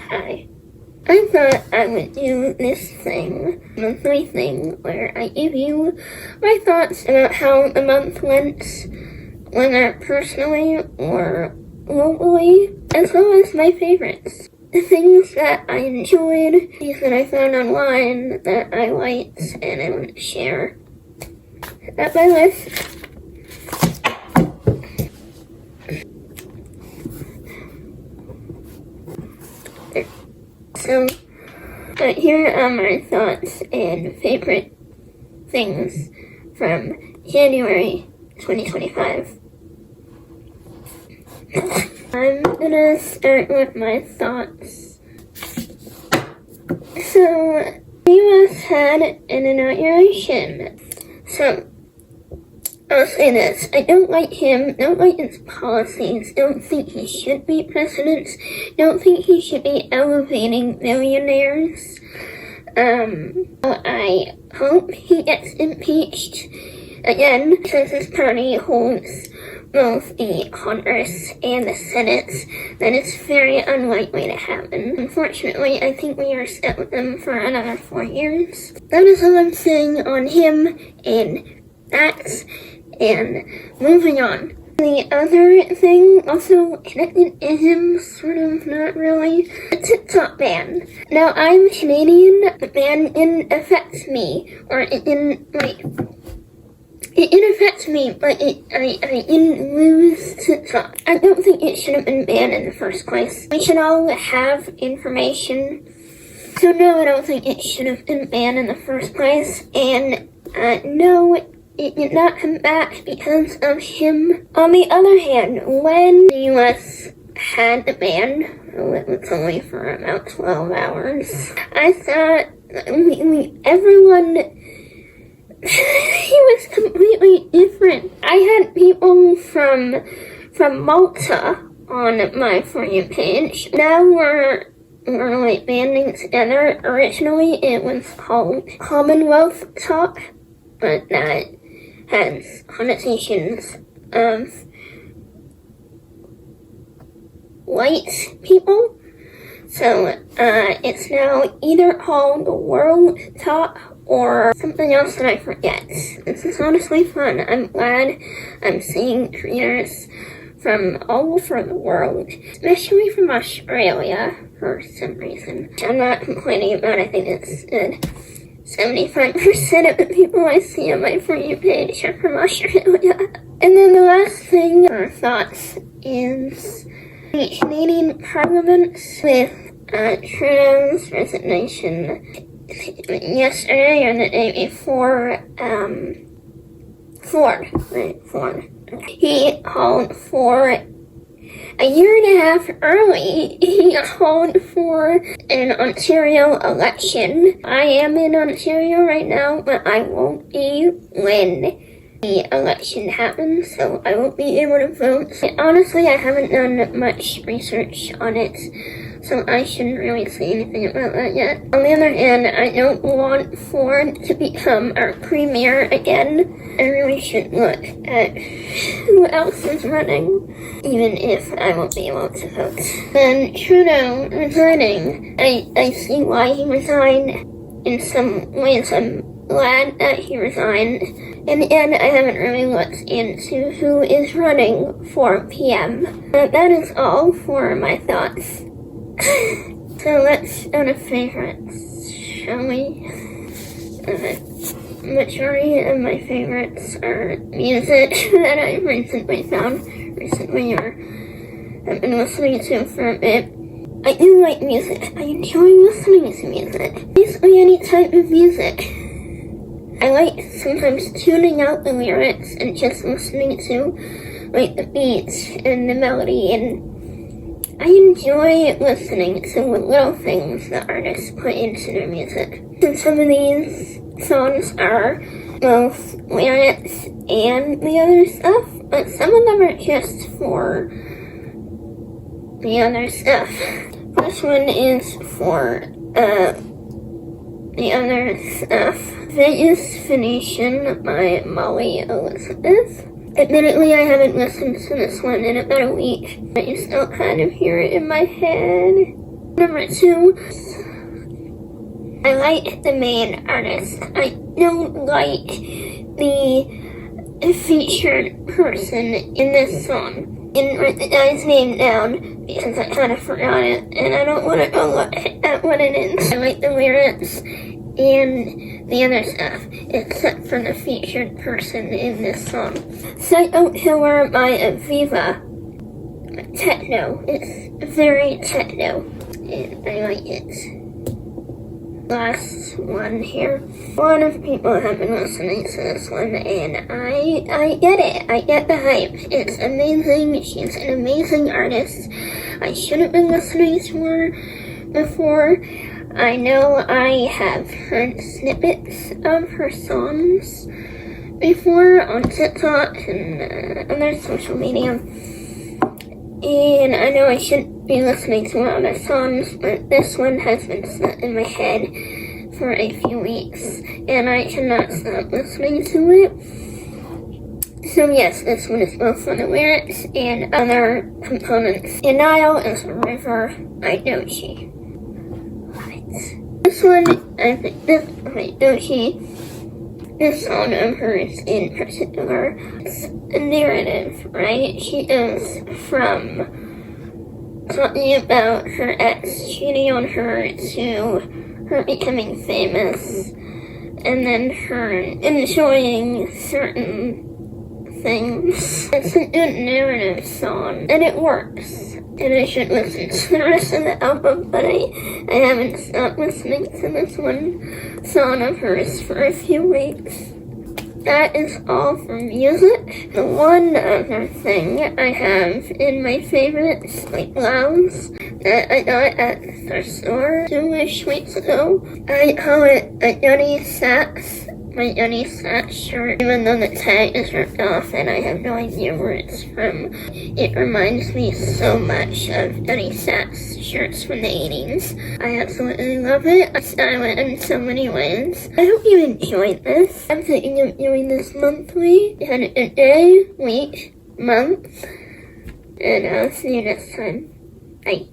Hi. I thought I would do this monthly thing, where I give you my thoughts about how the month went, whether personally or globally, as well as my favorites. The things that I enjoyed, things that I found online that I liked and I want to share. At my list. So, here are my thoughts and favorite things from January 2025. I'm gonna start with my thoughts. So, the US had an inauguration. So, I'll say this, I don't like him, don't like his policies, don't think he should be president, don't think he should be elevating millionaires. I hope he gets impeached again, since his party holds both the Congress and the Senate. That is very unlikely to happen. Unfortunately, I think we are set with them for another 4 years. That is all I'm saying on him and that. And moving on. The other thing, also connected to him, sort of, not really, the TikTok ban. Now, I'm Canadian, the ban didn't affect me, or it didn't, it didn't affect me, but I didn't lose TikTok. I don't think it should have been banned in the first place. We should all have information. So no, I don't think it should have been banned in the first place, and no, it did not come back because of him. On the other hand, when the US had the ban, it was only for about 12 hours, I thought everyone, he was completely different. I had people from Malta on my For You page. Now we're like banding together. Originally it was called Commonwealth Talk, but that has connotations of white people. So, it's now either called World Talk or something else that I forget. This is honestly fun. I'm glad I'm seeing creators from all over the world, especially from Australia for some reason. I'm not complaining about it, I think it's good. 75% of the people I see on my For You page are from Australia. And then the last thing, our thoughts, is the Canadian Parliament with Trudeau's resignation yesterday or the day before. Ford. He called for a year and a half early, he called for an Ontario election. I am in Ontario right now, but I won't be when the election happens, so I won't be able to vote. Honestly, I haven't done much research on it, so I shouldn't really say anything about that yet. On the other hand, I don't want Ford to become our premier again. I really should look at who else is running, even if I won't be able to vote. Then Trudeau resigning. I see why he resigned. In some ways, I'm glad that he resigned. In the end, I haven't really looked into who is running for PM. But that is all for my thoughts. So let's go to favorites, shall we? Majority of my favorites are music that I've recently found, or I've been listening to for a bit. I do like music. I enjoy listening to music. Basically any type of music. I like sometimes tuning out the lyrics and just listening to like the beats and the melody, and I enjoy listening to the little things that artists put into their music. And some of these songs are both lyrics and the other stuff, but some of them are just for the other stuff. This one is for the other stuff. Vegas Phoenician by Molly Elizabeth. Admittedly, I haven't listened to this one in about a week, but you still kind of hear it in my head. Number 2, I like the main artist. I don't like the featured person in this song. I didn't write the guy's name down because I kind of forgot it, and I don't want to go at what it is. I like the lyrics and the other stuff, except for the featured person in this song. Psycho Killer by Aviva. Techno. It's very techno, and I like it. Last one here. A lot of people have been listening to this one, and I get it. I get the hype. It's amazing. She's an amazing artist. I should have been listening to her before. I know I have heard snippets of her songs before on TikTok and other social media. And I know I shouldn't be listening to her other songs, but this one has been stuck in my head for a few weeks, and I cannot stop listening to it. So yes, this one is both for the lyrics and other components. And Nile is a river by Doechii. Love it. This one, I think Doechii, this song of hers in particular, it's a narrative, right? She goes from talking about her ex cheating on her to her becoming famous, and then her enjoying certain things. It's a good narrative song, and it works. And I should listen to the rest of the album, but I haven't stopped listening to this one song of hers for a few weeks. That is all for music. The one other thing I have in my favorites, like gloves, that I got at the thrift store 2-ish weeks ago. I call it a Johnny Sacks. My Johnny Sacks shirt, even though the tag is ripped off and I have no idea where it's from. It reminds me so much of Johnny Sacks shirts from the 80s. I absolutely love it. I style it in so many ways. I hope you enjoyed this. I'm thinking of doing this monthly, and a day, week, month, and I'll see you next time. Bye.